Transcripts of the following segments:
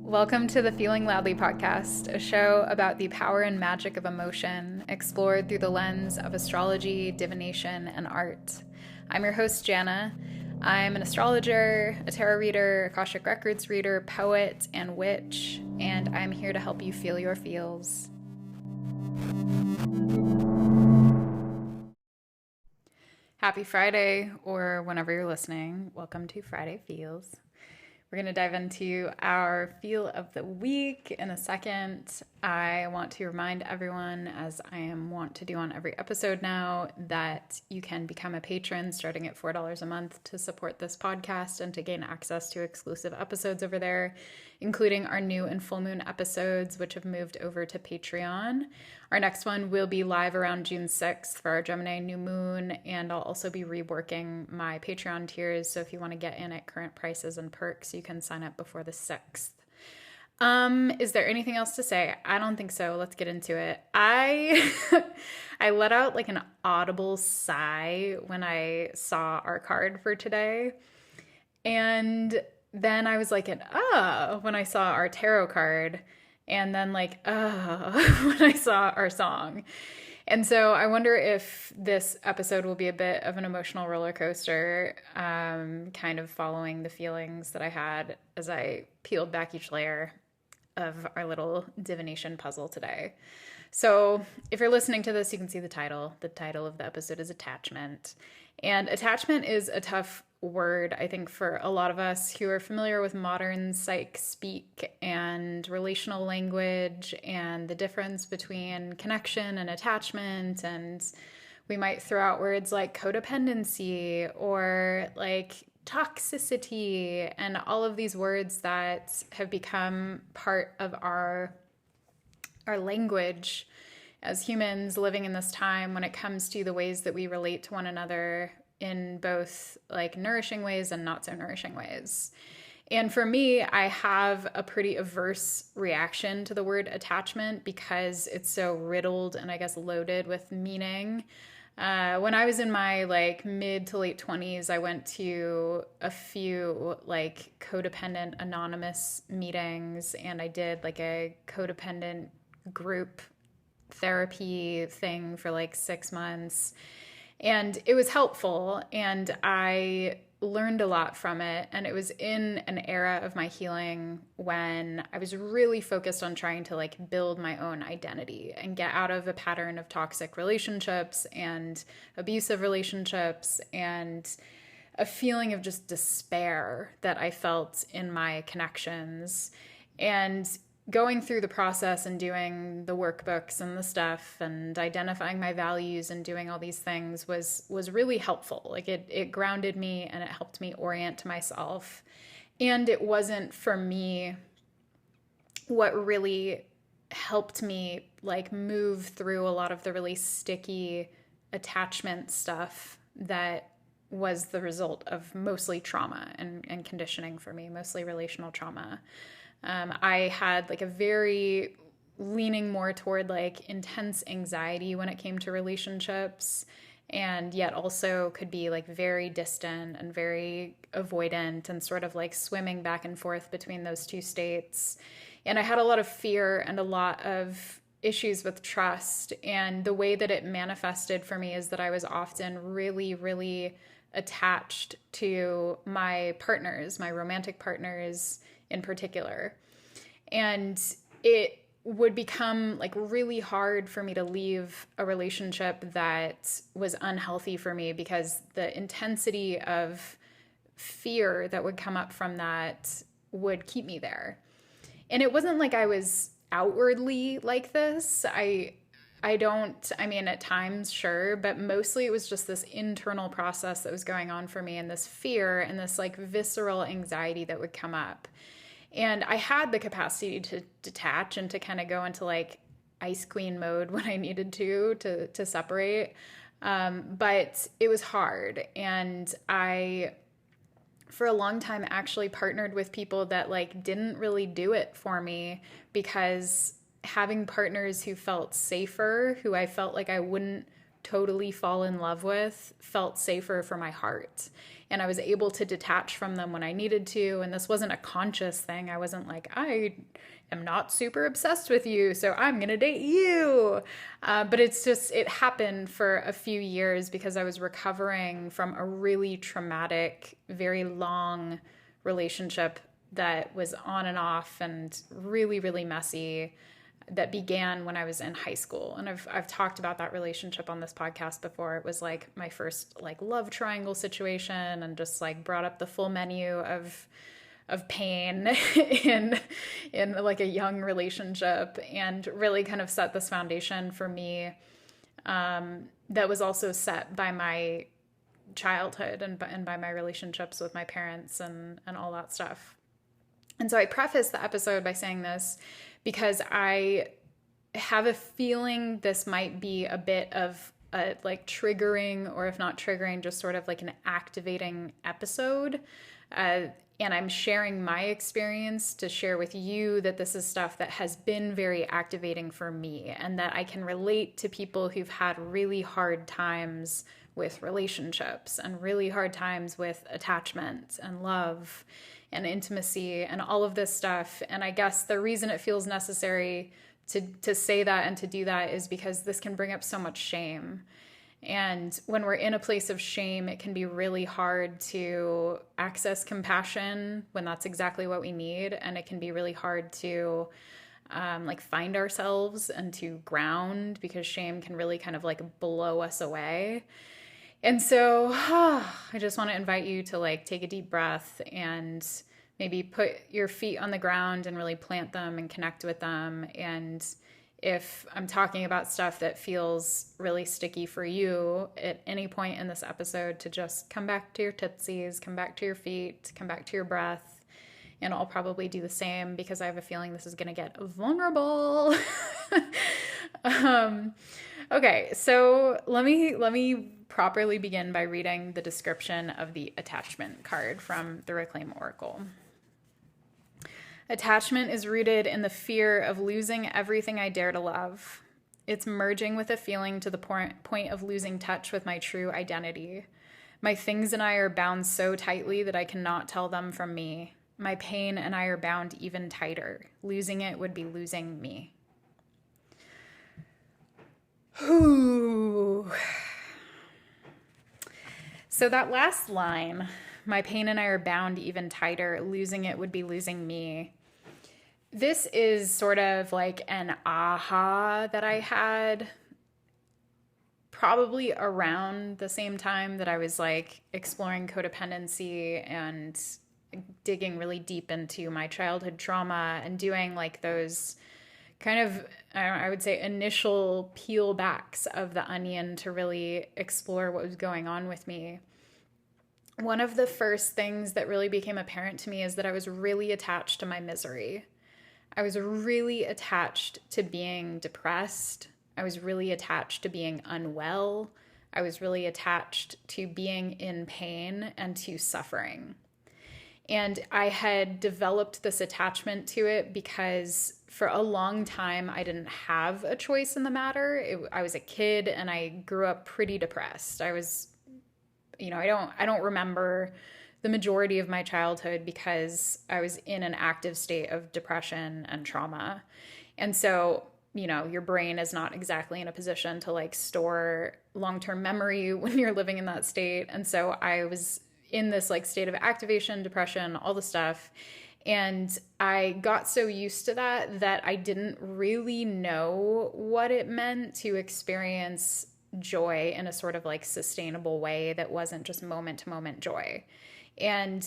Welcome to the Feeling Loudly podcast, a show about the power and magic of emotion, explored through the lens of astrology, divination, and art. I'm your host, Jana. I'm an astrologer, a tarot reader, Akashic Records reader, poet, and witch, and I'm here to help you feel your feels. Happy Friday, or whenever you're listening. Welcome to Friday Feels. We're going to dive into our feel of the week in a second. I want to remind everyone, as I am wont to do on every episode now, that you can become a patron starting at $4 a month to support this podcast and to gain access to exclusive episodes over there, including our new and full moon episodes, which have moved over to Patreon. Our next one will be live around June 6th for our Gemini new moon, and I'll also be reworking my Patreon tiers, so if you want to get in at current prices and perks, you can sign up before the 6th. Is there anything else to say? I don't think so. Let's get into it. I let out like an audible sigh when I saw our card for today, and then I was like when I saw our tarot card. And then when I saw our song. And so I wonder if this episode will be a bit of an emotional roller coaster, kind of following the feelings that I had as I peeled back each layer of our little divination puzzle today. So if you're listening to this, you can see the title. The title of the episode is Attachment. And attachment is a tough word, I think, for a lot of us who are familiar with modern psych speak and relational language and the difference between connection and attachment. And we might throw out words like codependency or like toxicity and all of these words that have become part of our language as humans living in this time when it comes to the ways that we relate to one another in both like nourishing ways and not so nourishing ways. And for me, I have a pretty averse reaction to the word attachment because it's so riddled and I guess loaded with meaning. When I was in my like mid to late 20s, I went to a few like codependent anonymous meetings, and I did like a codependent group therapy thing for like 6 months. And it was helpful, and I learned a lot from it. And it was in an era of my healing when I was really focused on trying to like build my own identity and get out of a pattern of toxic relationships and abusive relationships and a feeling of just despair that I felt in my connections. And going through the process and doing the workbooks and the stuff and identifying my values and doing all these things was really helpful. Like it grounded me and it helped me orient to myself. And it wasn't for me what really helped me like move through a lot of the really sticky attachment stuff that was the result of mostly trauma and conditioning for me, mostly relational trauma. I had like a very leaning more toward like intense anxiety when it came to relationships, and yet also could be like very distant and very avoidant and sort of like swimming back and forth between those two states. And I had a lot of fear and a lot of issues with trust. And the way that it manifested for me is that I was often really, really attached to my partners, my romantic partners in particular. And it would become like really hard for me to leave a relationship that was unhealthy for me because the intensity of fear that would come up from that would keep me there. And it wasn't like I was outwardly like this. I mean, at times, sure, but mostly it was just this internal process that was going on for me, and this fear and this like visceral anxiety that would come up. And I had the capacity to detach and to kind of go into like ice queen mode when I needed to separate. But it was hard. And I, for a long time, actually partnered with people that like didn't really do it for me, because having partners who felt safer, who I felt like I wouldn't totally fall in love with felt safer for my heart. And I was able to detach from them when I needed to. And this wasn't a conscious thing. I wasn't like, I am not super obsessed with you, so I'm going to date you. But it's just, it happened for a few years because I was recovering from a really traumatic, very long relationship that was on and off and really, really messy, that began when I was in high school. And I've talked about that relationship on this podcast before. It was like my first like love triangle situation, and just like brought up the full menu of pain in like a young relationship, and really kind of set this foundation for me that was also set by my childhood and by my relationships with my parents and all that stuff. And so I preface the episode by saying this because I have a feeling this might be a bit of a like triggering, or if not triggering, just sort of like an activating episode. And I'm sharing my experience to share with you that this is stuff that has been very activating for me, and that I can relate to people who've had really hard times with relationships and really hard times with attachment and love and intimacy and all of this stuff. And I guess the reason it feels necessary to say that and to do that is because this can bring up so much shame. And when we're in a place of shame, it can be really hard to access compassion when that's exactly what we need. And it can be really hard to like find ourselves and to ground, because shame can really kind of like blow us away. And so I just want to invite you to like take a deep breath and maybe put your feet on the ground and really plant them and connect with them. And if I'm talking about stuff that feels really sticky for you at any point in this episode, to just come back to your tootsies, come back to your feet, come back to your breath. And I'll probably do the same because I have a feeling this is going to get vulnerable. Okay, so let me properly begin by reading the description of the attachment card from the Reclaim Oracle. Attachment is rooted in the fear of losing everything I dare to love. It's merging with a feeling to the point of losing touch with my true identity. My things and I are bound so tightly that I cannot tell them from me. My pain and I are bound even tighter. Losing it would be losing me. Whew. So that last line, my pain and I are bound even tighter, losing it would be losing me. This is sort of like an aha that I had probably around the same time that I was like exploring codependency and digging really deep into my childhood trauma and doing like those kind of, I would say, initial peel backs of the onion to really explore what was going on with me. One of the first things that really became apparent to me is that I was really attached to my misery. I was really attached to being depressed. I was really attached to being unwell. I was really attached to being in pain and to suffering. And I had developed this attachment to it because for a long time, I didn't have a choice in the matter. I was a kid and I grew up pretty depressed. I was, I don't remember the majority of my childhood because I was in an active state of depression and trauma. And so, your brain is not exactly in a position to like store long-term memory when you're living in that state. And so I was in this like state of activation, depression, all the stuff. And I got so used to that I didn't really know what it meant to experience joy in a sort of like sustainable way that wasn't just moment to moment joy. And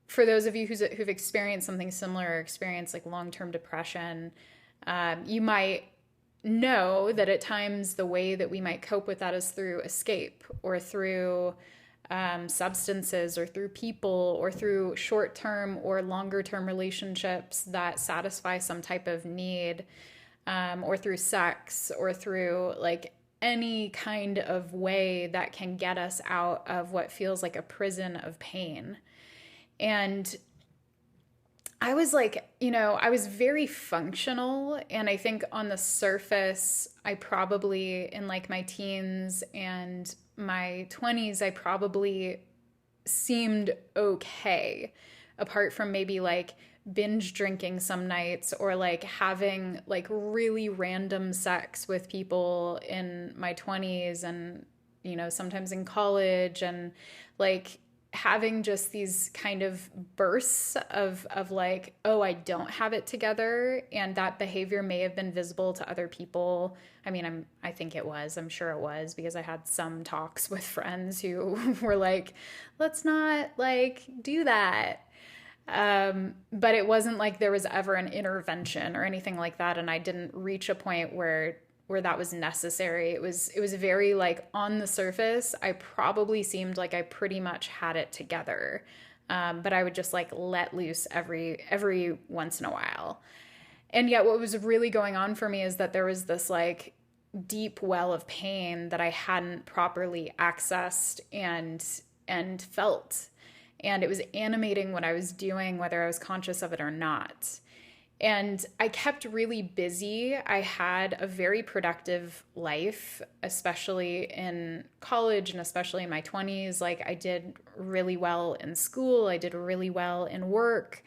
for those of you who've experienced something similar, or experienced like long-term depression, you might know that at times the way that we might cope with that is through escape, or through substances, or through people, or through short-term or longer-term relationships that satisfy some type of need, or through sex, or through like any kind of way that can get us out of what feels like a prison of pain. And I was like, I was very functional. And I think on the surface, I probably, in like my teens and my 20s, I probably seemed okay, apart from maybe like binge drinking some nights or like having like really random sex with people in my 20s and sometimes in college, and like having just these kind of bursts of like, oh, I don't have it together, and that behavior may have been visible to other people. I mean, I think it was. I'm sure it was, because I had some talks with friends who were like, let's not like do that. But it wasn't like there was ever an intervention or anything like that, and I didn't reach a point where that was necessary. It was very like on the surface, I probably seemed like I pretty much had it together. But I would just like let loose every once in a while. And yet what was really going on for me is that there was this like deep well of pain that I hadn't properly accessed and felt. And it was animating what I was doing, whether I was conscious of it or not. And I kept really busy. I had a very productive life, especially in college and especially in my 20s. Like, I did really well in school. I did really well in work.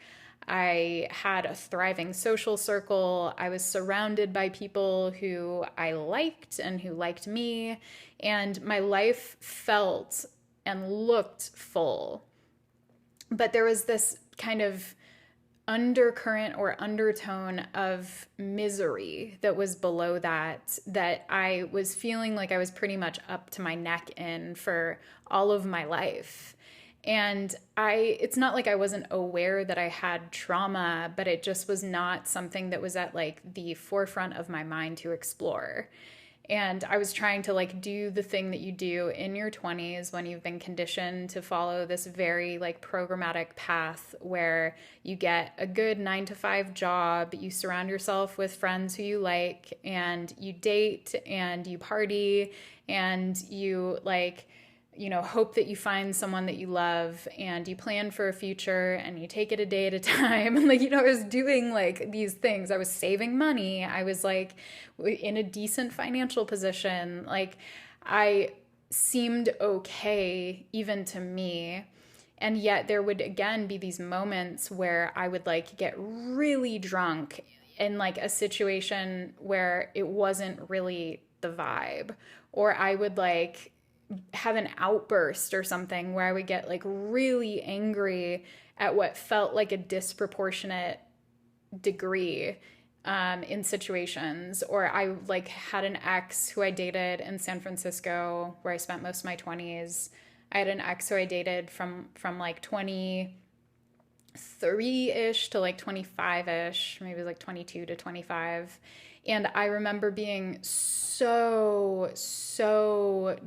I had a thriving social circle. I was surrounded by people who I liked and who liked me. And my life felt and looked full. But there was this kind of undercurrent or undertone of misery that was below that I was feeling like I was pretty much up to my neck in for all of my life. And it's not like I wasn't aware that I had trauma, but it just was not something that was at like the forefront of my mind to explore. And I was trying to like do the thing that you do in your 20s when you've been conditioned to follow this very like programmatic path where you get a good 9 to 5 job, you surround yourself with friends who you like, and you date and you party and you like, hope that you find someone that you love, and you plan for a future and you take it a day at a time. And like, I was doing like these things. I was saving money. I was like in a decent financial position. Like, I seemed okay even to me. And yet there would again be these moments where I would like get really drunk in like a situation where it wasn't really the vibe, or I would like have an outburst or something where I would get like really angry at what felt like a disproportionate degree in situations. Or I like had an ex who I dated in San Francisco where I spent most of my 20s. I had an ex who I dated from like 23-ish to like 25-ish, maybe like 22 to 25. And I remember being so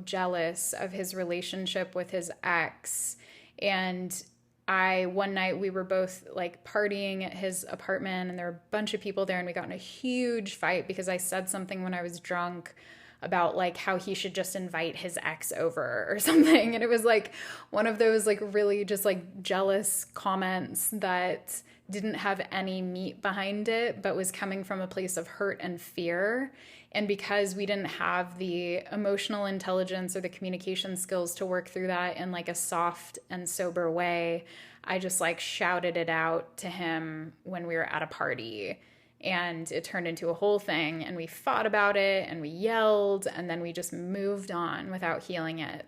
jealous of his relationship with his ex. And one night we were both like partying at his apartment, and there were a bunch of people there, and we got in a huge fight because I said something when I was drunk about like how he should just invite his ex over or something. And it was like one of those like really just like jealous comments that didn't have any meat behind it, but was coming from a place of hurt and fear. And because we didn't have the emotional intelligence or the communication skills to work through that in like a soft and sober way, I just like shouted it out to him when we were at a party. And it turned into a whole thing, and we fought about it and we yelled, and then we just moved on without healing it.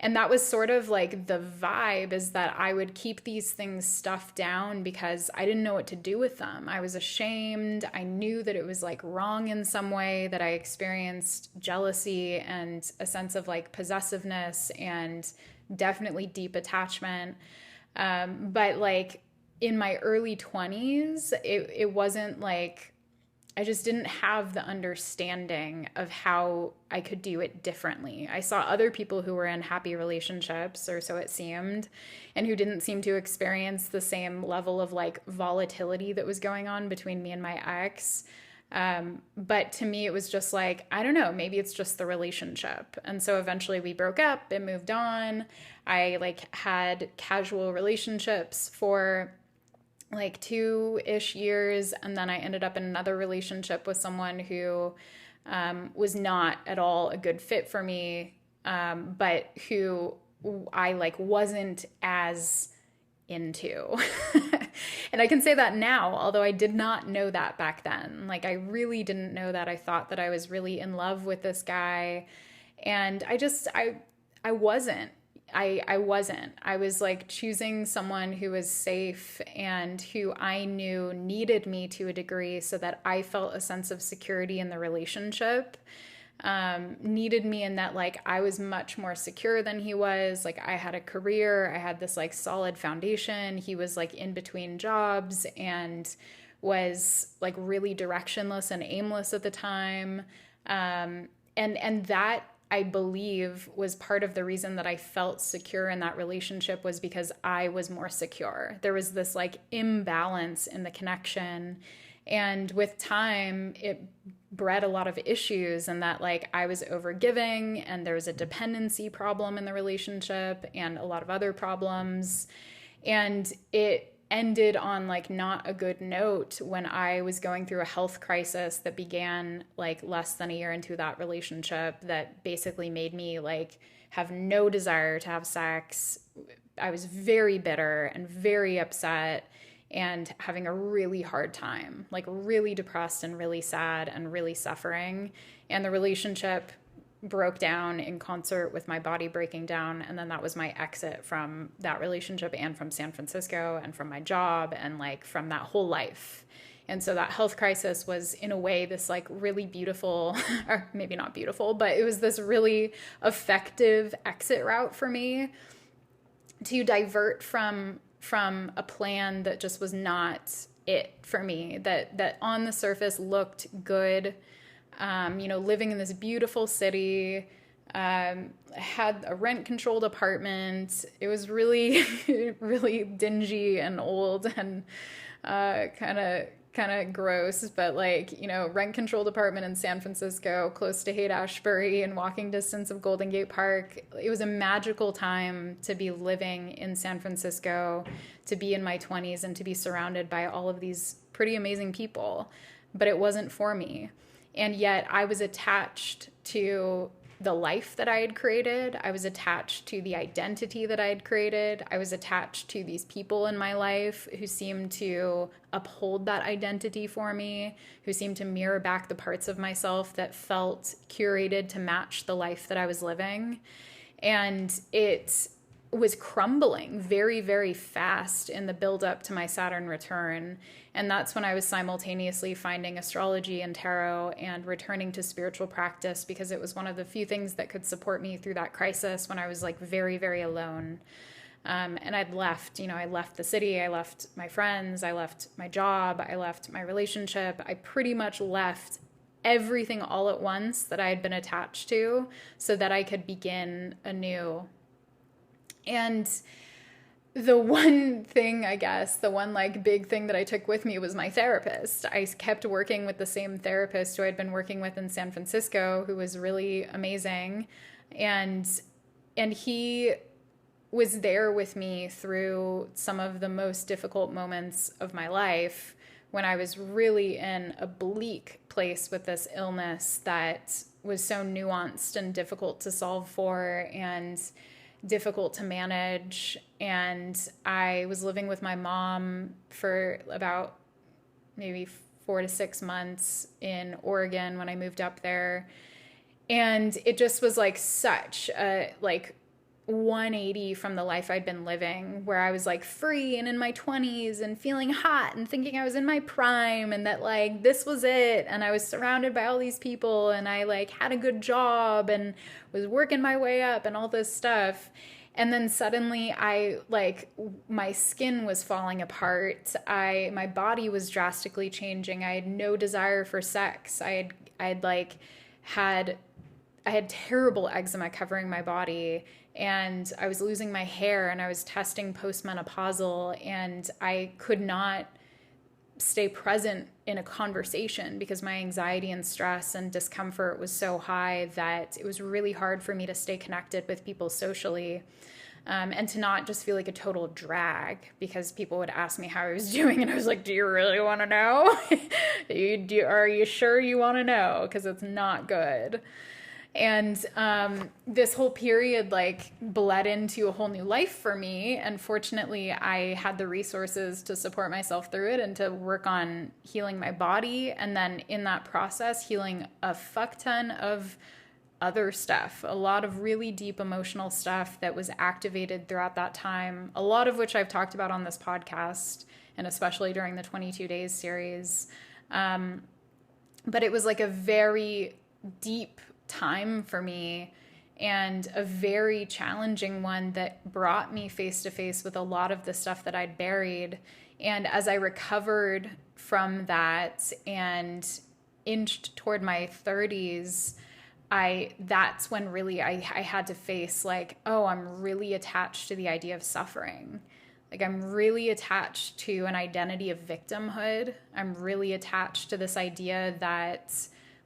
And that was sort of like the vibe, is that I would keep these things stuffed down because I didn't know what to do with them. I was ashamed. I knew that it was like wrong in some way, that I experienced jealousy and a sense of like possessiveness and definitely deep attachment. But like in my early 20s, it wasn't like, I just didn't have the understanding of how I could do it differently. I saw other people who were in happy relationships, or so it seemed, and who didn't seem to experience the same level of like volatility that was going on between me and my ex. But to me, it was just like, I don't know, maybe it's just the relationship. And so eventually we broke up and moved on. I like had casual relationships for like 2-ish years. And then I ended up in another relationship with someone who was not at all a good fit for me, but who I like wasn't as into. And I can say that now, although I did not know that back then. Like, I really didn't know that. I thought that I was really in love with this guy. And I wasn't. I wasn't. I was like choosing someone who was safe and who I knew needed me to a degree so that I felt a sense of security in the relationship. Needed me in that, like, I was much more secure than he was. Like, I had a career, I had this like solid foundation. He was like in between jobs and was like really directionless and aimless at the time. And that, I believe, was part of the reason that I felt secure in that relationship, was because I was more secure. There was this like imbalance in the connection. And with time, it bred a lot of issues, and that like I was overgiving, and there was a dependency problem in the relationship and a lot of other problems. And it ended on like not a good note when I was going through a health crisis that began like less than a year into that relationship, that basically made me like have no desire to have sex. I was very bitter and very upset and having a really hard time, like really depressed and really sad and really suffering. And the relationship broke down in concert with my body breaking down. And then that was my exit from that relationship and from San Francisco and from my job and like from that whole life. And so that health crisis was, in a way, this like really beautiful, or maybe not beautiful, but it was this really effective exit route for me to divert from a plan that just was not it for me, that on the surface looked good. Living in this beautiful city, had a rent-controlled apartment. It was really, really dingy and old and kind of gross, but like, rent-controlled apartment in San Francisco, close to Haight-Ashbury and walking distance of Golden Gate Park. It was a magical time to be living in San Francisco, to be in my 20s and to be surrounded by all of these pretty amazing people, but it wasn't for me. And yet I was attached to the life that I had created. I was attached to the identity that I had created. I was attached to these people in my life who seemed to uphold that identity for me, who seemed to mirror back the parts of myself that felt curated to match the life that I was living. And it was crumbling very, very fast in the buildup to my Saturn return. And that's when I was simultaneously finding astrology and tarot and returning to spiritual practice, because it was one of the few things that could support me through that crisis when I was like very, very alone. And I'd left, I left the city, I left my friends, I left my job, I left my relationship. I pretty much left everything all at once that I had been attached to so that I could begin anew. And the one thing, I guess, the one like big thing that I took with me was my therapist. I kept working with the same therapist who I'd been working with in San Francisco, who was really amazing. And he was there with me through some of the most difficult moments of my life, when I was really in a bleak place with this illness that was so nuanced and difficult to solve for and difficult to manage. And I was living with my mom for about maybe 4 to 6 months in Oregon when I moved up there. And it just was like such a 180 from the life I'd been living, where I was like free and in my 20s and feeling hot and thinking I was in my prime and that like this was it, and I was surrounded by all these people and I like had a good job and was working my way up and all this stuff. And then suddenly my skin was falling apart. My body was drastically changing. I had no desire for sex. I had terrible eczema covering my body, and I was losing my hair, and I was testing postmenopausal, and I could not stay present in a conversation because my anxiety and stress and discomfort was so high that it was really hard for me to stay connected with people socially. and to not just feel like a total drag, because people would ask me how I was doing, and I was like, do you really want to know? Are you sure you want to know? Because it's not good. And this whole period like bled into a whole new life for me. And fortunately, I had the resources to support myself through it and to work on healing my body. And then in that process, healing a fuck ton of other stuff, a lot of really deep emotional stuff that was activated throughout that time, a lot of which I've talked about on this podcast, and especially during the 22 Days series. But it was like a very deep time for me, and a very challenging one that brought me face to face with a lot of the stuff that I'd buried. And as I recovered from that and inched toward my 30s, that's when really I had to face like, oh, I'm really attached to the idea of suffering. Like, I'm really attached to an identity of victimhood. I'm really attached to this idea that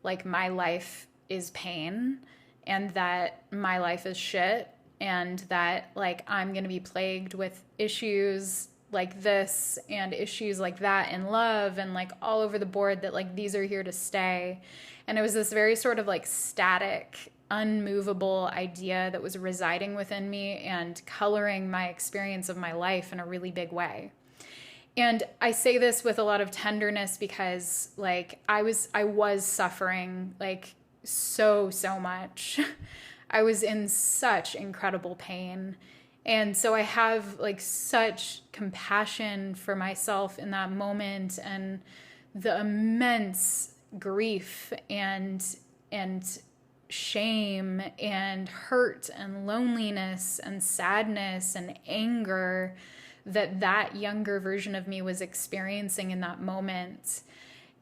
like my life is pain, and that my life is shit, and that like I'm going to be plagued with issues like this and issues like that in love, and like all over the board, that like these are here to stay. And it was this very sort of like static, unmovable idea that was residing within me and coloring my experience of my life in a really big way. And I say this with a lot of tenderness, because like I was suffering like so much. I was in such incredible pain. And so I have like such compassion for myself in that moment, and the immense grief and shame and hurt and loneliness and sadness and anger that younger version of me was experiencing in that moment.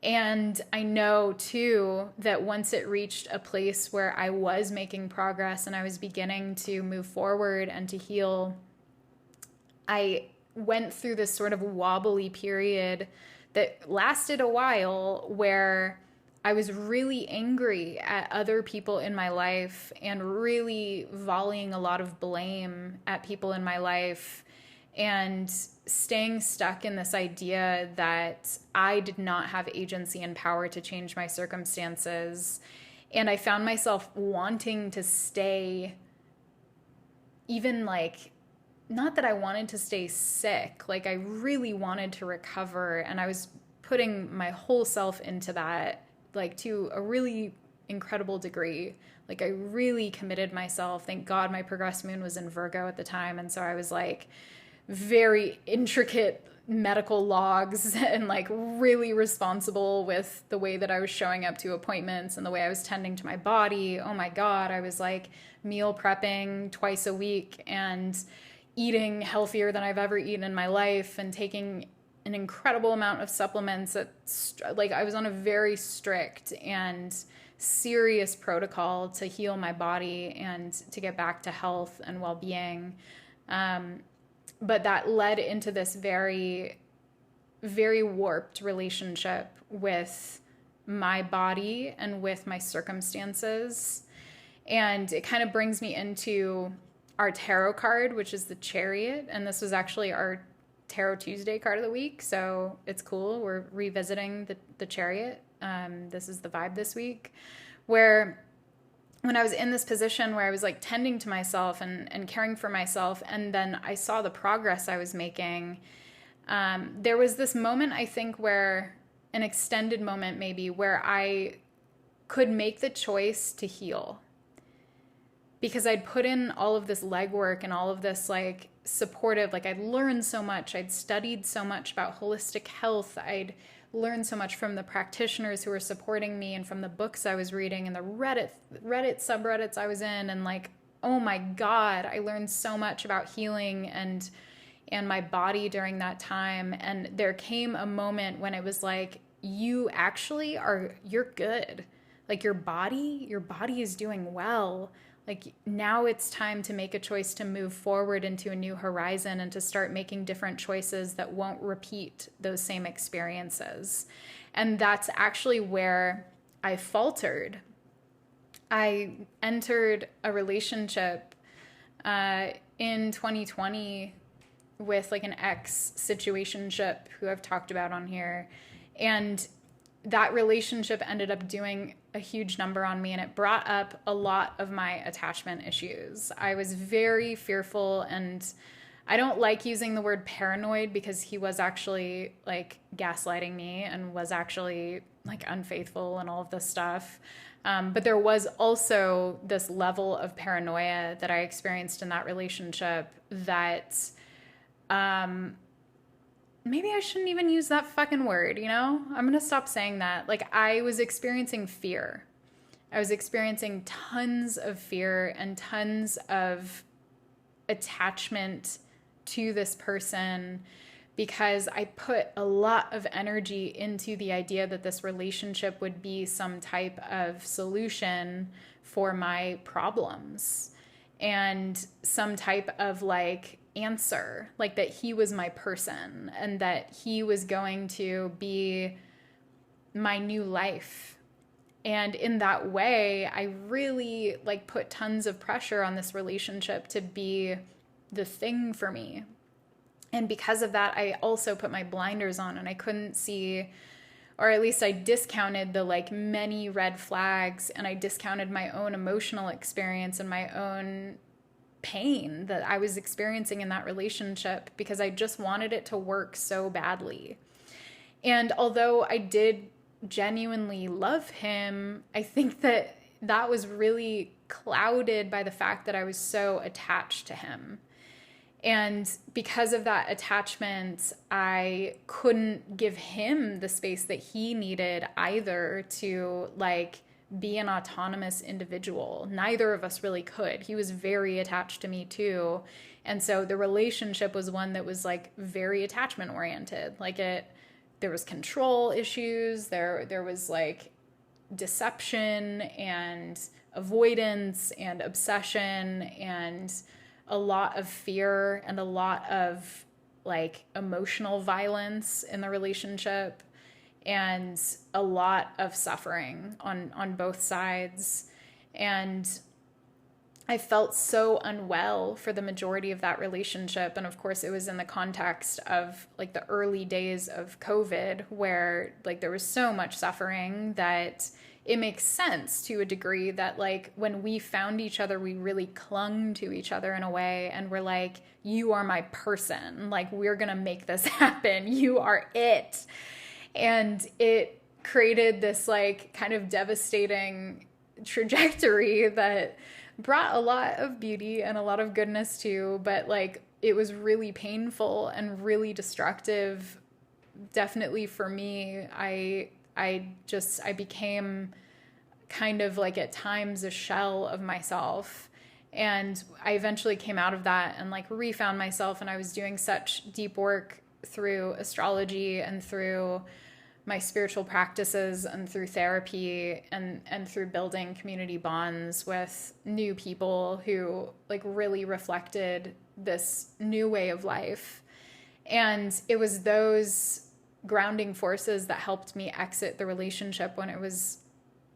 And I know too that once it reached a place where I was making progress and I was beginning to move forward and to heal, I went through this sort of wobbly period that lasted a while, where I was really angry at other people in my life and really volleying a lot of blame at people in my life, and staying stuck in this idea that I did not have agency and power to change my circumstances. And I found myself wanting to stay, even like, not that I wanted to stay sick, like I really wanted to recover, and I was putting my whole self into that, like to a really incredible degree. Like I really committed myself. Thank God my progressed moon was in Virgo at the time, and so I was like very intricate medical logs and like really responsible with the way that I was showing up to appointments and the way I was tending to my body. Oh my God, I was like meal prepping twice a week and eating healthier than I've ever eaten in my life, and taking an incredible amount of supplements. Like I was on a very strict and serious protocol to heal my body and to get back to health and well-being. But that led into this very, very warped relationship with my body and with my circumstances. And it kind of brings me into our tarot card, which is the Chariot. And this was actually our Tarot Tuesday card of the week. So it's cool. We're revisiting the Chariot. This is the vibe this week, where when I was in this position where I was like tending to myself and caring for myself, and then I saw the progress I was making, there was this moment, I think, where an extended moment maybe, where I could make the choice to heal. Because I'd put in all of this legwork and all of this like supportive, like I'd learned so much, I'd studied so much about holistic health, I'd learned so much from the practitioners who were supporting me and from the books I was reading and the Reddit subreddits I was in, and like, oh my God, I learned so much about healing and my body during that time. And there came a moment when it was like, you're good. Like your body is doing well. Like now it's time to make a choice to move forward into a new horizon and to start making different choices that won't repeat those same experiences. And that's actually where I faltered. I entered a relationship in 2020 with like an ex situationship who I've talked about on here. And that relationship ended up doing a huge number on me, and it brought up a lot of my attachment issues. I was very fearful, and I don't like using the word paranoid because he was actually like gaslighting me and was actually like unfaithful and all of this stuff. But there was also this level of paranoia that I experienced in that relationship that maybe I shouldn't even use that fucking word, you know? I'm going to stop saying that. Like, I was experiencing fear. I was experiencing tons of fear and tons of attachment to this person because I put a lot of energy into the idea that this relationship would be some type of solution for my problems and some type of like answer, like that he was my person and that he was going to be my new life. And in that way, I really like put tons of pressure on this relationship to be the thing for me. And because of that, I also put my blinders on and I couldn't see, or at least I discounted the like many red flags, and I discounted my own emotional experience and my own pain that I was experiencing in that relationship because I just wanted it to work so badly. And although I did genuinely love him, I think that that was really clouded by the fact that I was so attached to him. And because of that attachment, I couldn't give him the space that he needed either to like be an autonomous individual. Neither of us really could. He was very attached to me too. And so the relationship was one that was like very attachment oriented. Like there was control issues. There was like deception and avoidance and obsession and a lot of fear and a lot of like emotional violence in the relationship and a lot of suffering on both sides. And I felt so unwell for the majority of that relationship. And of course, it was in the context of like the early days of COVID where like there was so much suffering that it makes sense to a degree that like when we found each other, we really clung to each other in a way and we're like, you are my person. Like, we're going to make this happen. You are it. And it created this like kind of devastating trajectory that brought a lot of beauty and a lot of goodness too, but like it was really painful and really destructive. Definitely for me, I became kind of like at times a shell of myself. And I eventually came out of that and like refound myself. And I was doing such deep work through astrology and through my spiritual practices and through therapy and through building community bonds with new people who like really reflected this new way of life. And it was those grounding forces that helped me exit the relationship when it was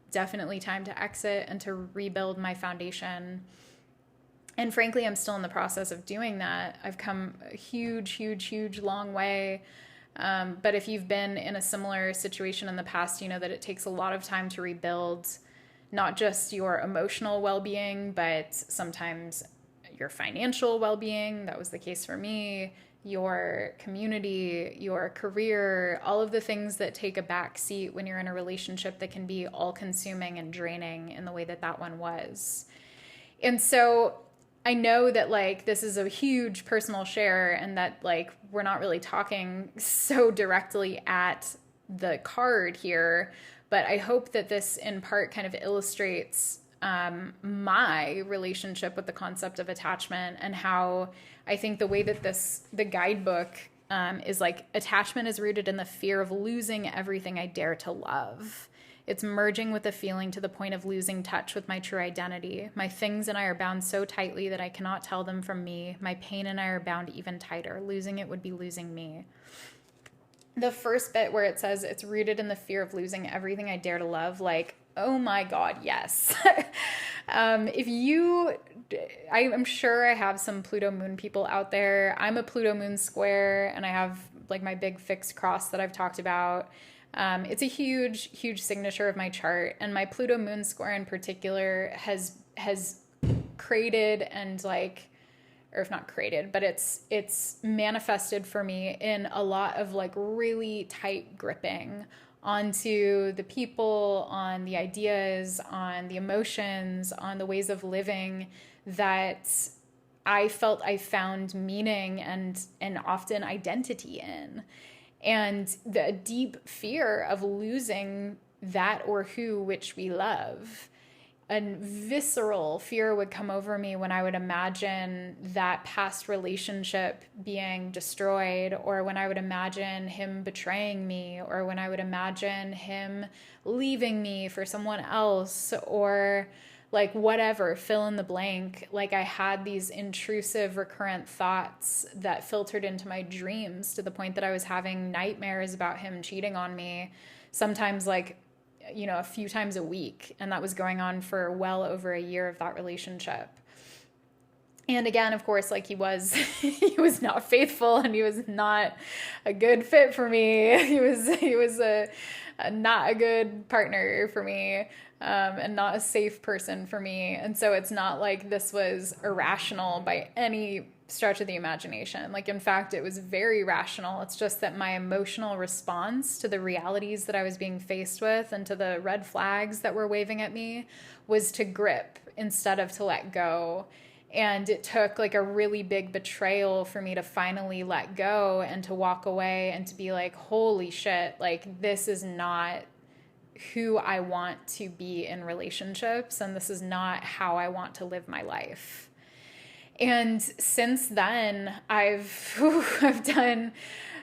definitely time to exit and to rebuild my foundation. And frankly, I'm still in the process of doing that. I've come a huge, huge, huge long way. But if you've been in a similar situation in the past, you know that it takes a lot of time to rebuild not just your emotional well-being, but sometimes your financial well-being. That was the case for me. Your community, your career, all of the things that take a back seat when you're in a relationship that can be all-consuming and draining in the way that that one was. And so I know that like this is a huge personal share and that like we're not really talking so directly at the card here, but I hope that this in part kind of illustrates my relationship with the concept of attachment and how I think the way that the guidebook is like attachment is rooted in the fear of losing everything I dare to love. It's merging with the feeling to the point of losing touch with my true identity. My things and I are bound so tightly that I cannot tell them from me. My pain and I are bound even tighter. Losing it would be losing me. The first bit where it says it's rooted in the fear of losing everything I dare to love, like Oh my God, yes. If you, I'm sure I have some Pluto moon people out there. I'm a Pluto moon square, and I have like my big fixed cross that I've talked about. It's a huge, huge signature of my chart, and my Pluto moon square in particular has created and like, or if not created, but it's manifested for me in a lot of like really tight gripping onto the people, on the ideas, on the emotions, on the ways of living that I felt I found meaning and often identity in. And the deep fear of losing that or who which we love. A visceral fear would come over me when I would imagine that past relationship being destroyed, or when I would imagine him betraying me, or when I would imagine him leaving me for someone else, or like whatever, fill in the blank. Like I had these intrusive recurrent thoughts that filtered into my dreams to the point that I was having nightmares about him cheating on me, sometimes like, you know, a few times a week. And that was going on for well over a year of that relationship. And again, of course, like he was not faithful, and he was not a good fit for me. He was a not a good partner for me, and not a safe person for me. And so it's not like this was irrational by any stretch of the imagination. Like, in fact, it was very rational. It's just that my emotional response to the realities that I was being faced with and to the red flags that were waving at me was to grip instead of to let go. And it took like a really big betrayal for me to finally let go and to walk away and to be like, holy shit, like this is not who I want to be in relationships, and this is not how I want to live my life. And since then, I've done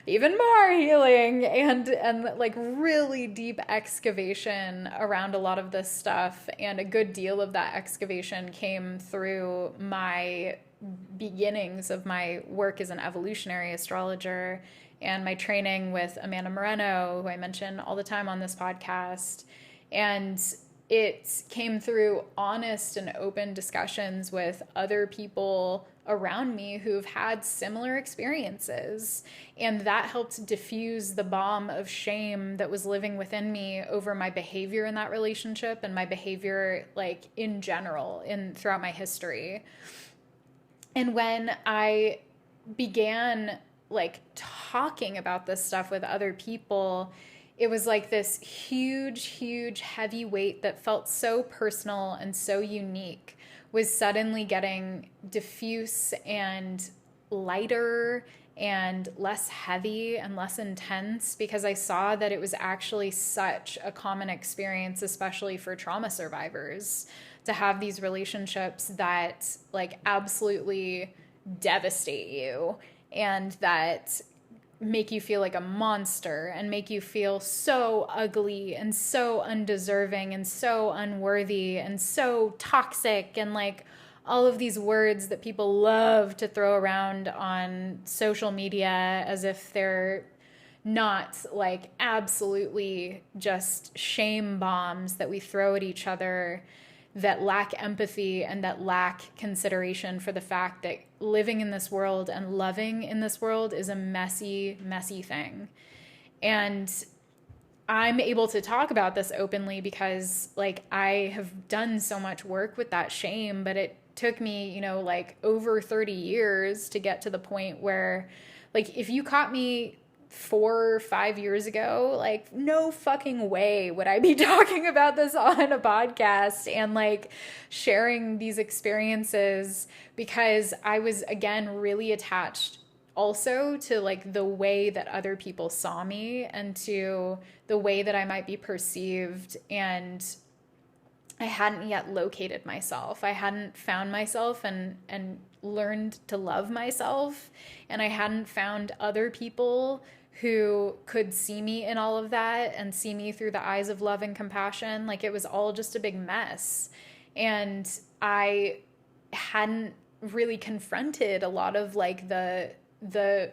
even more healing and like really deep excavation around a lot of this stuff. And a good deal of that excavation came through my beginnings of my work as an evolutionary astrologer and my training with Amanda Moreno, who I mention all the time on this podcast. And it came through honest and open discussions with other people around me who've had similar experiences. And that helped diffuse the bomb of shame that was living within me over my behavior in that relationship and my behavior like in general throughout my history. And when I began like talking about this stuff with other people, it was like this huge, huge heavy weight that felt so personal and so unique was suddenly getting diffuse and lighter and less heavy and less intense, because I saw that it was actually such a common experience, especially for trauma survivors, to have these relationships that like absolutely devastate you and that make you feel like a monster and make you feel so ugly and so undeserving and so unworthy and so toxic, and like all of these words that people love to throw around on social media as if they're not like absolutely just shame bombs that we throw at each other that lack empathy and that lack consideration for the fact that living in this world and loving in this world is a messy, messy thing. And I'm able to talk about this openly because like I have done so much work with that shame, but it took me, you know, like over 30 years to get to the point where like if you caught me 4 or 5 years ago, like no fucking way would I be talking about this on a podcast and like sharing these experiences, because I was again really attached also to like the way that other people saw me and to the way that I might be perceived. And I hadn't yet located myself. I hadn't found myself and learned to love myself. And I hadn't found other people who could see me in all of that and see me through the eyes of love and compassion. Like it was all just a big mess. And I hadn't really confronted a lot of like the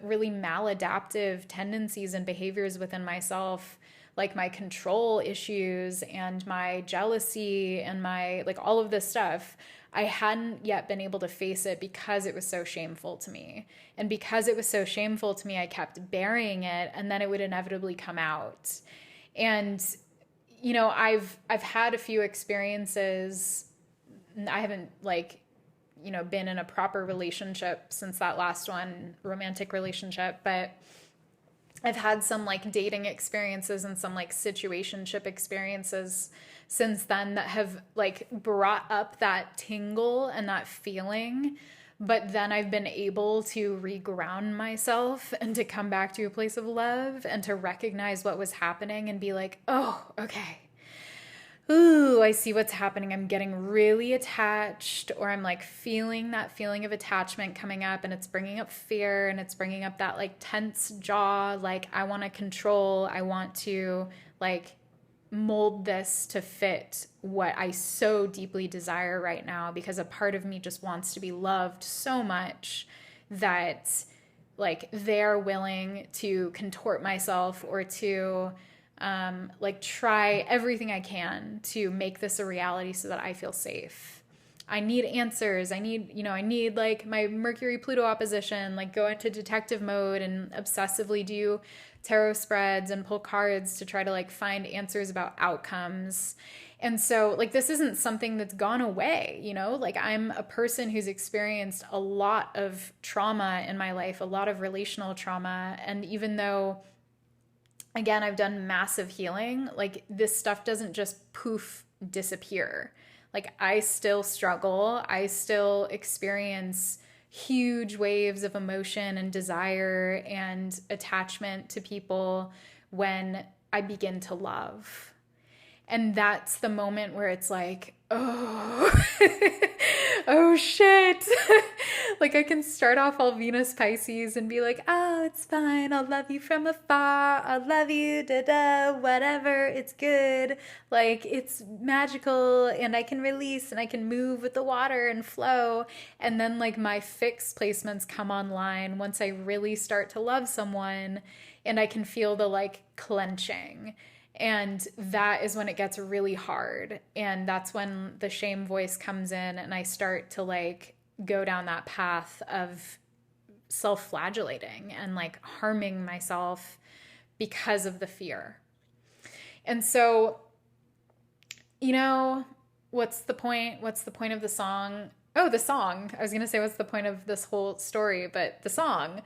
really maladaptive tendencies and behaviors within myself like my control issues and my jealousy and my like all of this stuff, I hadn't yet been able to face it because it was so shameful to me. And because it was so shameful to me, I kept burying it, and then it would inevitably come out. And you know, I've had a few experiences. I haven't like, you know, been in a proper relationship since that last one, romantic relationship, but I've had some like dating experiences and some like situationship experiences since then that have like brought up that tingle and that feeling. But then I've been able to reground myself and to come back to a place of love and to recognize what was happening and be like, oh, okay. Ooh, I see what's happening. I'm getting really attached, or I'm like feeling that feeling of attachment coming up, and it's bringing up fear, and it's bringing up that like tense jaw. Like I want to control. I want to like mold this to fit what I so deeply desire right now, because a part of me just wants to be loved so much that like they're willing to contort myself or to like try everything I can to make this a reality so that I feel safe. I need answers. I need like my Mercury Pluto opposition, like go into detective mode and obsessively do tarot spreads and pull cards to try to like find answers about outcomes. And so like this isn't something that's gone away, you know? Like I'm a person who's experienced a lot of trauma in my life, a lot of relational trauma, and even though again, I've done massive healing, like this stuff doesn't just poof disappear. Like I still struggle. I still experience huge waves of emotion and desire and attachment to people when I begin to love. And that's the moment where it's like, oh, oh shit. Like I can start off all Venus Pisces and be like, oh, it's fine. I'll love you from afar. I'll love you, whatever. It's good. Like it's magical, and I can release and I can move with the water and flow. And then like my fixed placements come online once I really start to love someone, and I can feel the like clenching. And that is when it gets really hard. And that's when the shame voice comes in, and I start to like go down that path of self-flagellating and like harming myself because of the fear. And so, you know, what's the point? What's the point of the song? Oh, the song. I was going to say, what's the point of this whole story? But the song.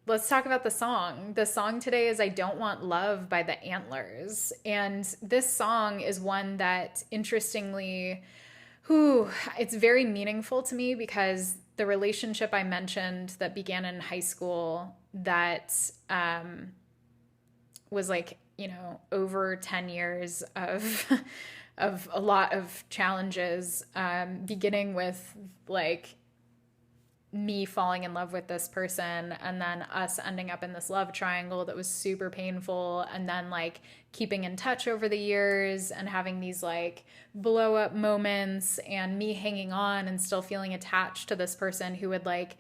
Let's talk about the song. The song today is I Don't Want Love by the Antlers. And this song is one that interestingly, it's very meaningful to me, because the relationship I mentioned that began in high school that was like, you know, over 10 years of of a lot of challenges, beginning with like me falling in love with this person and then us ending up in this love triangle that was super painful, and then like keeping in touch over the years and having these like blow up moments, and me hanging on and still feeling attached to this person who had like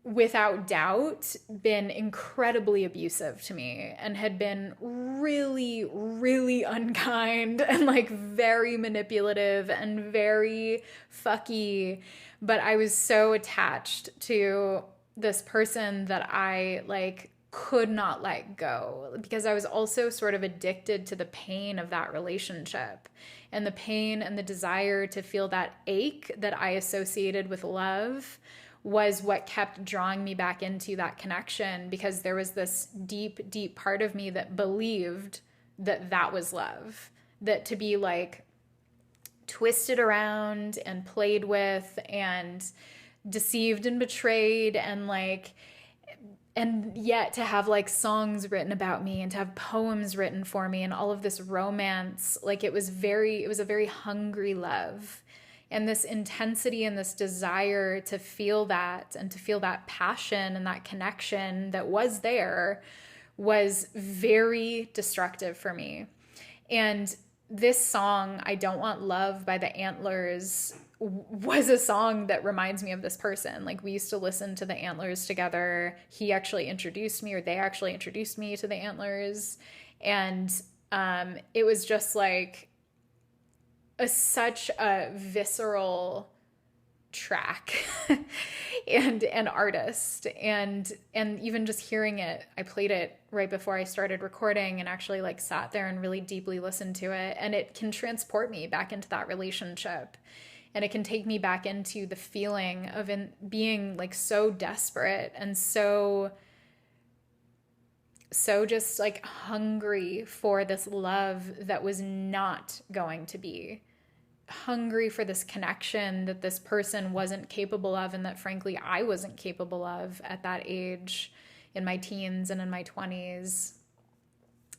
without doubt been incredibly abusive to me and had been really, really unkind and like very manipulative and very fucky. But I was so attached to this person that I like could not let go, because I was also sort of addicted to the pain of that relationship, and the pain and the desire to feel that ache that I associated with love was what kept drawing me back into that connection, because there was this deep, deep part of me that believed that that was love, that to be like twisted around and played with and deceived and betrayed and like, and yet to have like songs written about me and to have poems written for me and all of this romance, like it was a very hungry love. And this intensity and this desire to feel that and to feel that passion and that connection that was there was very destructive for me. And this song, I Don't Want Love by the Antlers, was a song that reminds me of this person. Like we used to listen to the Antlers together. He actually introduced me, or they actually introduced me to the Antlers. And it was just like such a visceral track and an artist, and even just hearing it, I played it right before I started recording and actually like sat there and really deeply listened to it, and it can transport me back into that relationship, and it can take me back into the feeling of being like so desperate and so just like hungry for this love that was not going to be, hungry for this connection that this person wasn't capable of, and that frankly I wasn't capable of at that age, in my teens and in my 20s.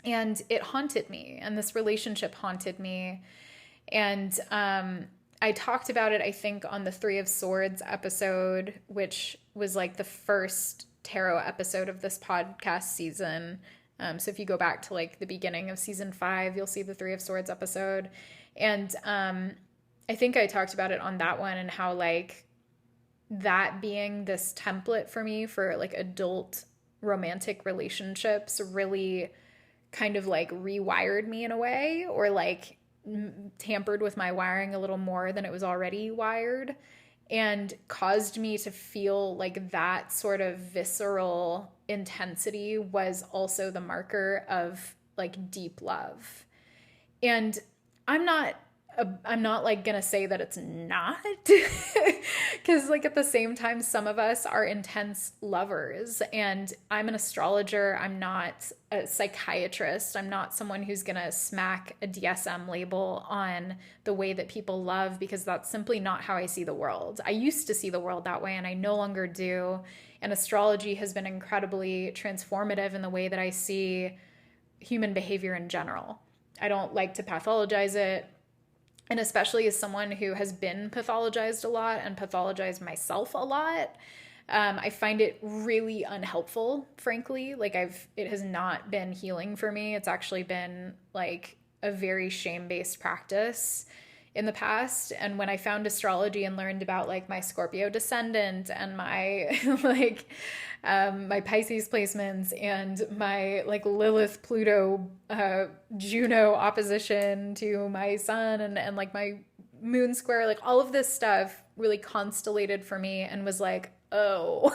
And it haunted me, and this relationship haunted me. And I talked about it, I think, on the Three of Swords episode, which was like the first tarot episode of this podcast season. So if you go back to like the beginning of season 5, you'll see the Three of Swords episode. And I think I talked about it on that one, and how like that being this template for me for like adult romantic relationships really kind of like rewired me in a way, or like tampered with my wiring a little more than it was already wired, and caused me to feel like that sort of visceral intensity was also the marker of like deep love. And I'm not like gonna say that it's not, because like at the same time, some of us are intense lovers, and I'm an astrologer. I'm not a psychiatrist. I'm not someone who's gonna smack a DSM label on the way that people love, because that's simply not how I see the world. I used to see the world that way, and I no longer do. And astrology has been incredibly transformative in the way that I see human behavior in general. I don't like to pathologize it. And especially as someone who has been pathologized a lot and pathologized myself a lot, I find it really unhelpful, frankly. Like it has not been healing for me. It's actually been like a very shame-based practice in the past. And when I found astrology and learned about like my Scorpio descendant and my like my Pisces placements and my like Lilith Pluto Juno opposition to my sun, and like my moon square, like all of this stuff really constellated for me, and was like, oh,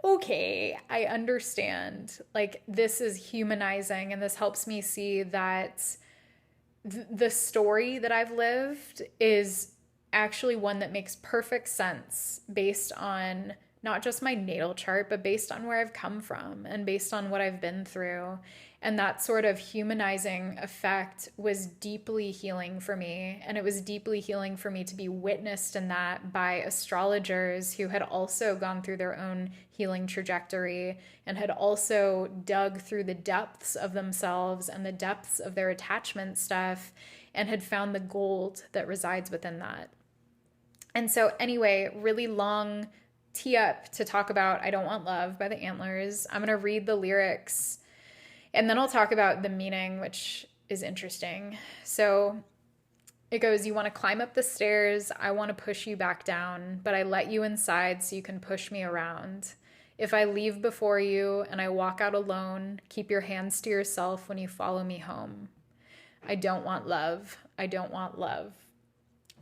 okay, I understand. Like this is humanizing, and this helps me see that the story that I've lived is actually one that makes perfect sense based on not just my natal chart, but based on where I've come from and based on what I've been through. And that sort of humanizing effect was deeply healing for me. And it was deeply healing for me to be witnessed in that by astrologers who had also gone through their own healing trajectory and had also dug through the depths of themselves and the depths of their attachment stuff, and had found the gold that resides within that. And so anyway, really long tee up to talk about I Don't Want Love by the Antlers. I'm going to read the lyrics, and then I'll talk about the meaning, which is interesting. So it goes, you want to climb up the stairs, I want to push you back down, but I let you inside so you can push me around. If I leave before you and I walk out alone, keep your hands to yourself when you follow me home. I don't want love. I don't want love.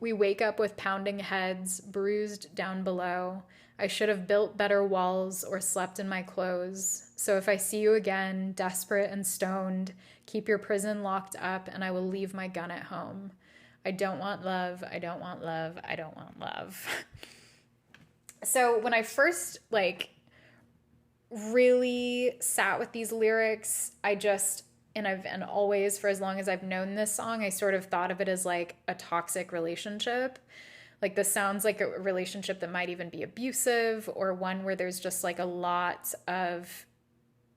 We wake up with pounding heads, bruised down below. I should have built better walls or slept in my clothes. So if I see you again, desperate and stoned, keep your prison locked up and I will leave my gun at home. I don't want love. I don't want love. I don't want love. So when I first really sat with these lyrics, and always for as long as I've known this song, I sort of thought of it as like a toxic relationship. Like this sounds like a relationship that might even be abusive, or one where there's just like a lot of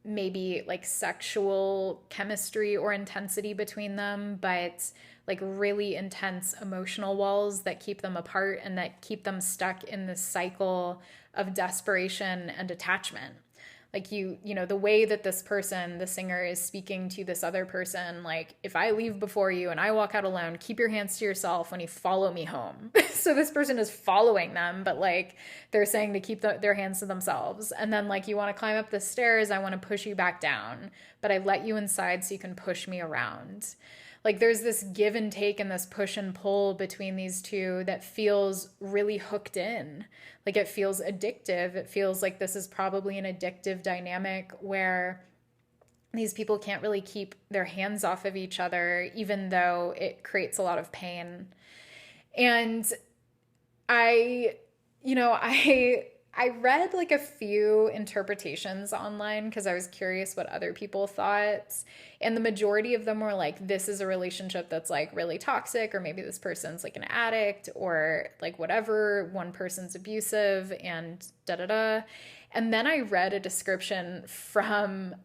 maybe like sexual chemistry or intensity between them, but like really intense emotional walls that keep them apart and that keep them stuck in this cycle of desperation and attachment. Like the way that this person, the singer, is speaking to this other person, like, if I leave before you and I walk out alone, keep your hands to yourself when you follow me home. So this person is following them, but like they're saying to keep their hands to themselves. And then like, you want to climb up the stairs, I want to push you back down, but I let you inside so you can push me around. Like there's this give and take and this push and pull between these two that feels really hooked in. Like it feels addictive. It feels like this is probably an addictive dynamic where these people can't really keep their hands off of each other, even though it creates a lot of pain. And I, I read like a few interpretations online because I was curious what other people thought. And the majority of them were like, this is a relationship that's like really toxic, or maybe this person's like an addict, or like whatever, one person's abusive, and da da da. And then I read a description from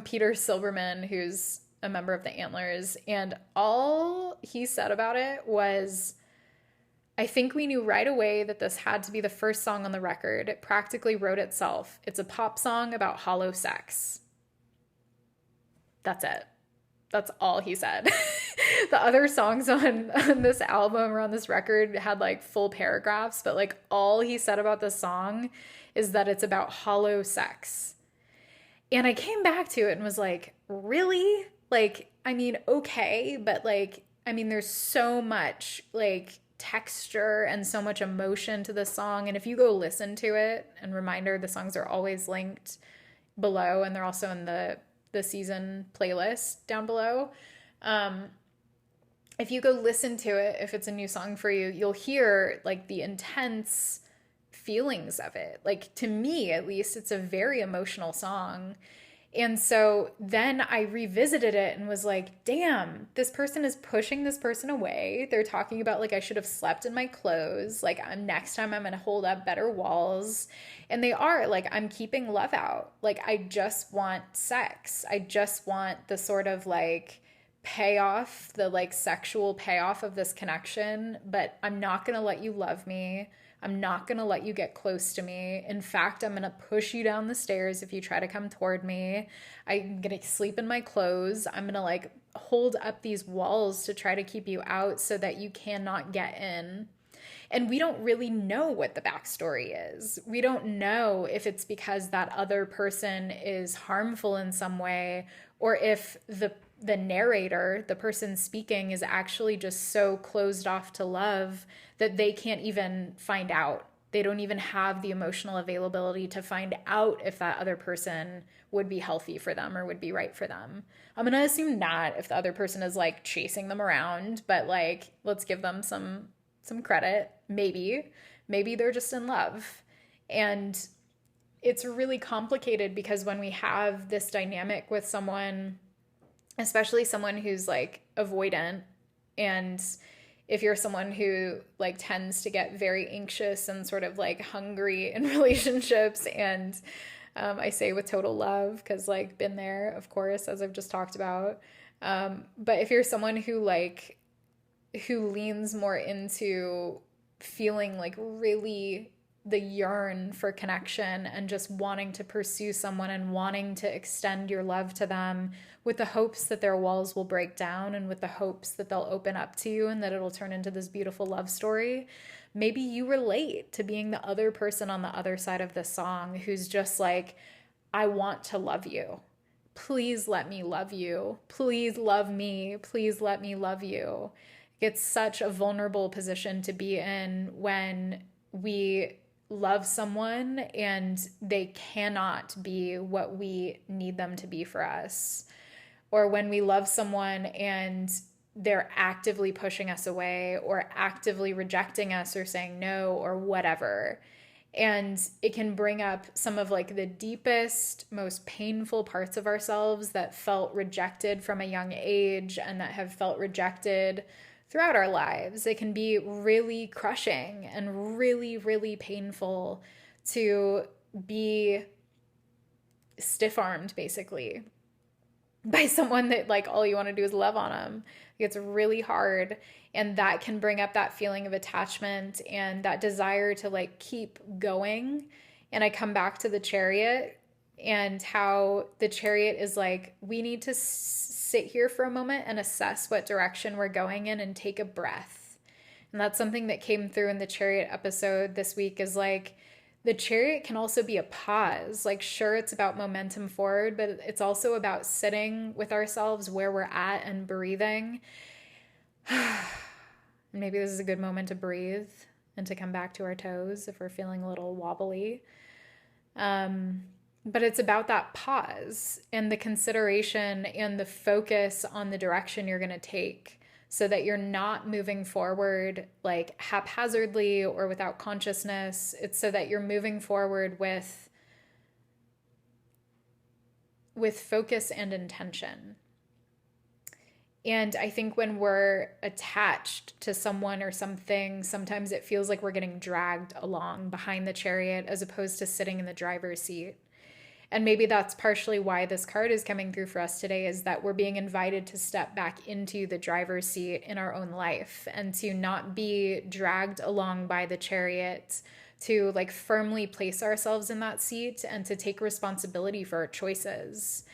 Peter Silberman, who's a member of the Antlers, and all he said about it was, I think we knew right away that this had to be the first song on the record. It practically wrote itself. It's a pop song about hollow sex. That's it. That's all he said. The other songs on this album or on this record had like full paragraphs, but like all he said about this song is that it's about hollow sex. And I came back to it and was like, really? Like, I mean, okay, but like, I mean, there's so much like texture and so much emotion to the song. And if you go listen to it, and reminder, the songs are always linked below, and they're also in the season playlist down below. If you go listen to it, if it's a new song for you, you'll hear like the intense feelings of it. Like, to me, at least, it's a very emotional song. And so then I revisited it and was like, damn, this person is pushing this person away. They're talking about like, I should have slept in my clothes. Like, next time I'm going to hold up better walls. And they are like, I'm keeping love out. Like, I just want sex. I just want the sort of like payoff, the like sexual payoff of this connection, but I'm not going to let you love me. I'm not going to let you get close to me. In fact, I'm going to push you down the stairs if you try to come toward me. I'm going to sleep in my clothes. I'm going to like hold up these walls to try to keep you out so that you cannot get in. And we don't really know what the backstory is. We don't know if it's because that other person is harmful in some way, or if the narrator, the person speaking, is actually just so closed off to love that they can't even find out. They don't even have the emotional availability to find out if that other person would be healthy for them or would be right for them. I'm going to assume not, if the other person is like chasing them around, but like, let's give them some credit. Maybe they're just in love. And it's really complicated because when we have this dynamic with someone, especially someone who's like avoidant, and if you're someone who like tends to get very anxious and sort of like hungry in relationships, and I say with total love because like been there, of course, as I've just talked about. But if you're someone who leans more into feeling like really the yearn for connection and just wanting to pursue someone and wanting to extend your love to them with the hopes that their walls will break down and with the hopes that they'll open up to you and that it'll turn into this beautiful love story, maybe you relate to being the other person on the other side of the song who's just like, I want to love you. Please let me love you. Please love me. Please let me love you. It's such a vulnerable position to be in when we love someone and they cannot be what we need them to be for us. Or when we love someone and they're actively pushing us away or actively rejecting us or saying no or whatever. And it can bring up some of like the deepest, most painful parts of ourselves that felt rejected from a young age and that have felt rejected throughout our lives. It can be really crushing and really, really painful to be stiff-armed, basically, by someone that like all you want to do is love on them. It's really hard, and that can bring up that feeling of attachment and that desire to like keep going And I come back to the Chariot and how the Chariot is like, we need to sit here for a moment and assess what direction we're going in and take a breath. And that's something that came through in the Chariot episode this week, is like, the Chariot can also be a pause. Like, sure, it's about momentum forward, but it's also about sitting with ourselves where we're at and breathing. Maybe this is a good moment to breathe and to come back to our toes if we're feeling a little wobbly. But it's about that pause and the consideration and the focus on the direction you're going to take, so that you're not moving forward like haphazardly or without consciousness. It's so that you're moving forward with focus and intention. And I think when we're attached to someone or something, sometimes it feels like we're getting dragged along behind the Chariot as opposed to sitting in the driver's seat. And maybe that's partially why this card is coming through for us today, is that we're being invited to step back into the driver's seat in our own life and to not be dragged along by the Chariot, to like firmly place ourselves in that seat and to take responsibility for our choices.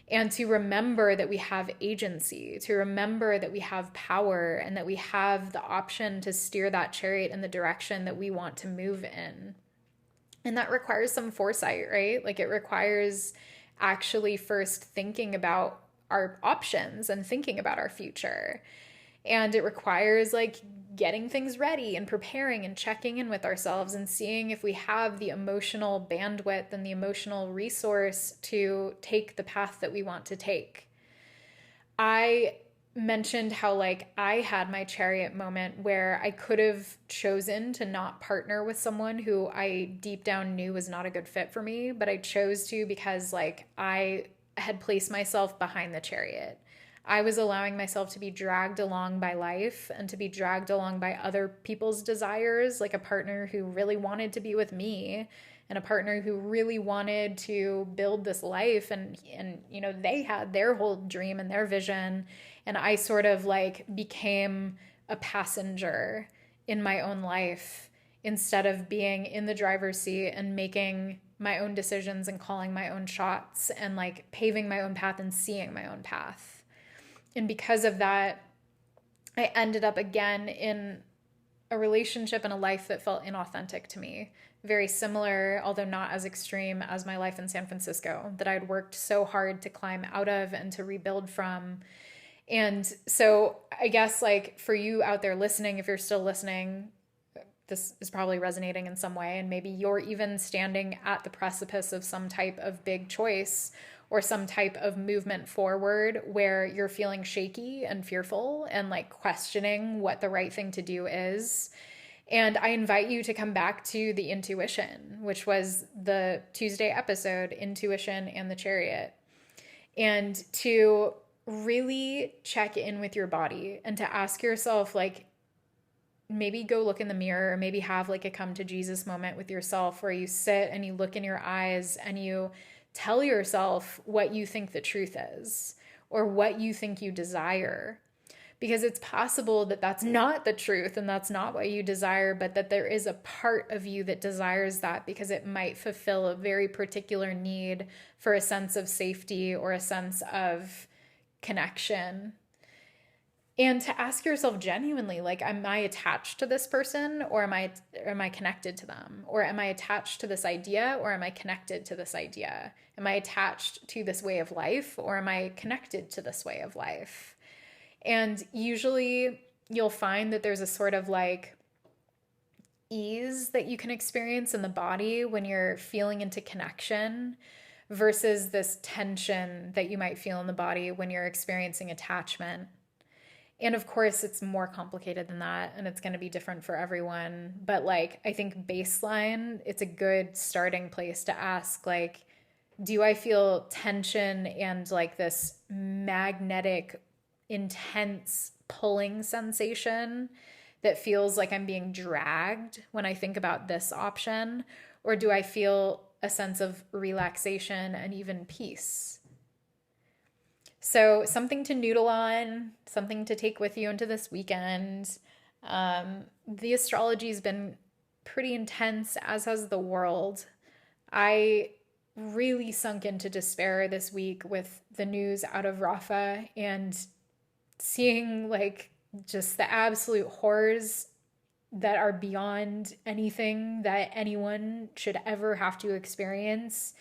And to remember that we have agency, to remember that we have power, and that we have the option to steer that Chariot in the direction that we want to move in. And that requires some foresight, right? Like, it requires actually first thinking about our options and thinking about our future. And it requires like getting things ready and preparing and checking in with ourselves and seeing if we have the emotional bandwidth and the emotional resource to take the path that we want to take. I mentioned how like I had my Chariot moment where I could have chosen to not partner with someone who I deep down knew was not a good fit for me, but I chose to because like I had placed myself behind the Chariot. I was allowing myself to be dragged along by life and to be dragged along by other people's desires, like a partner who really wanted to be with me and a partner who really wanted to build this life, and you know, they had their whole dream and their vision, and I sort of like became a passenger in my own life instead of being in the driver's seat and making my own decisions and calling my own shots and like paving my own path and seeing my own path. And because of that, I ended up again in a relationship and a life that felt inauthentic to me. Very similar, although not as extreme as my life in San Francisco, that I'd worked so hard to climb out of and to rebuild from. And so I guess like for you out there listening, if you're still listening, this is probably resonating in some way. And maybe you're even standing at the precipice of some type of big choice or some type of movement forward where you're feeling shaky and fearful and like questioning what the right thing to do is. And I invite you to come back to the intuition, which was the Tuesday episode, Intuition and the Chariot, and to really check in with your body and to ask yourself, like, maybe go look in the mirror, or maybe have like a come to Jesus moment with yourself where you sit and you look in your eyes and you tell yourself what you think the truth is or what you think you desire. Because it's possible that that's not the truth and that's not what you desire, but that there is a part of you that desires that because it might fulfill a very particular need for a sense of safety or a sense of connection. And to ask yourself genuinely, like, am I attached to this person or am I connected to them? Or am I attached to this idea or am I connected to this idea? Am I attached to this way of life or am I connected to this way of life? And usually you'll find that there's a sort of like ease that you can experience in the body when you're feeling into connection versus this tension that you might feel in the body when you're experiencing attachment. And of course, it's more complicated than that, and it's going to be different for everyone. But like, I think baseline, it's a good starting place to ask, like, do I feel tension and like this magnetic, intense pulling sensation that feels like I'm being dragged when I think about this option? Or do I feel a sense of relaxation and even peace? So something to noodle on, something to take with you into this weekend. The astrology has been pretty intense, as has the world. I really sunk into despair this week with the news out of Rafah and seeing like just the absolute horrors that are beyond anything that anyone should ever have to experience.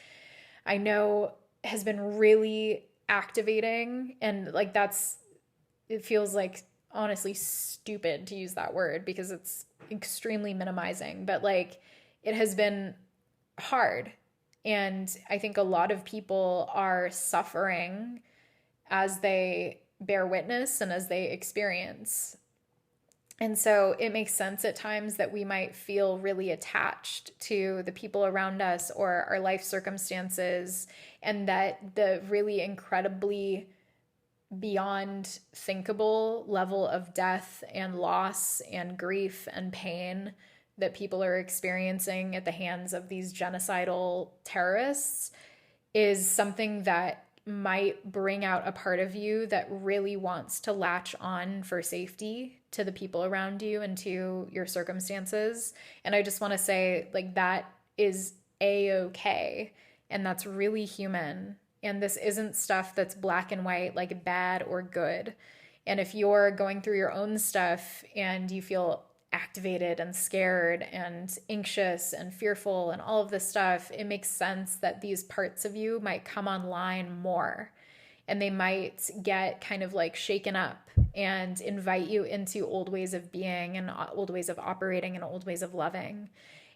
I know has been really activating, and like it feels like honestly stupid to use that word because it's extremely minimizing, but like it has been hard. And I think a lot of people are suffering as they bear witness and as they experience. And so it makes sense at times that we might feel really attached to the people around us or our life circumstances, and that the really incredibly beyond thinkable level of death and loss and grief and pain that people are experiencing at the hands of these genocidal terrorists is something that might bring out a part of you that really wants to latch on for safety to the people around you and to your circumstances. And I just want to say, like, that is a-okay. And that's really human. And this isn't stuff that's black and white, like bad or good. And if you're going through your own stuff and you feel activated and scared and anxious and fearful and all of this stuff, it makes sense that these parts of you might come online more, and they might get kind of like shaken up and invite you into old ways of being and old ways of operating and old ways of loving.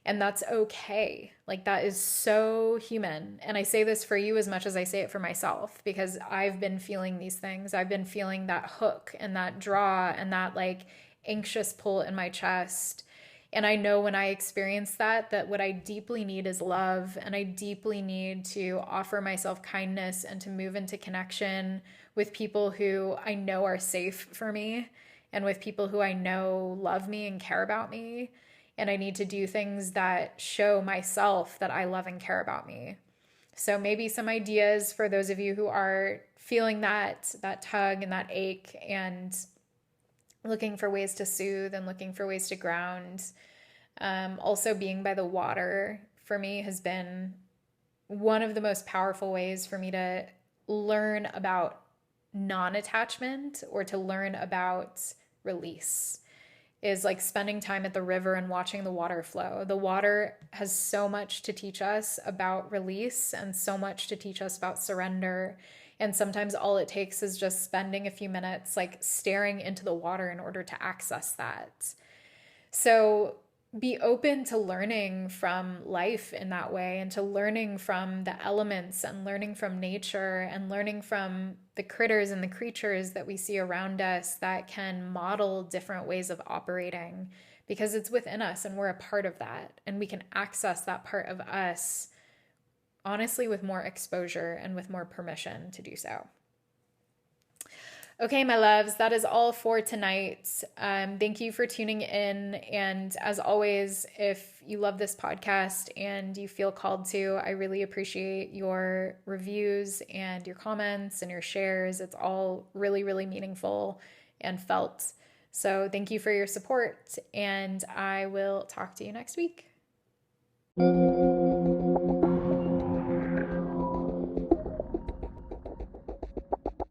And that's okay. Like, that is so human. And I say this for you as much as I say it for myself, because I've been feeling these things. I've been feeling that hook and that draw and that like anxious pull in my chest. And I know when I experience that what I deeply need is love. And I deeply need to offer myself kindness and to move into connection with people who I know are safe for me and with people who I know love me and care about me. And I need to do things that show myself that I love and care about me. So maybe some ideas for those of you who are feeling that tug and that ache and looking for ways to soothe and looking for ways to ground. Also, being by the water for me has been one of the most powerful ways for me to learn about non-attachment or to learn about release, is like spending time at the river and watching the water flow. The water has so much to teach us about release and so much to teach us about surrender. And sometimes all it takes is just spending a few minutes like staring into the water in order to access that. So be open to learning from life in that way, and to learning from the elements and learning from nature and learning from the critters and the creatures that we see around us that can model different ways of operating, because it's within us and we're a part of that. And we can access that part of us honestly with more exposure and with more permission to do so. Okay, my loves, that is all for tonight. Thank you for tuning in. And as always, if you love this podcast and you feel called to, I really appreciate your reviews and your comments and your shares. It's all really, really meaningful and felt. So thank you for your support, and I will talk to you next week.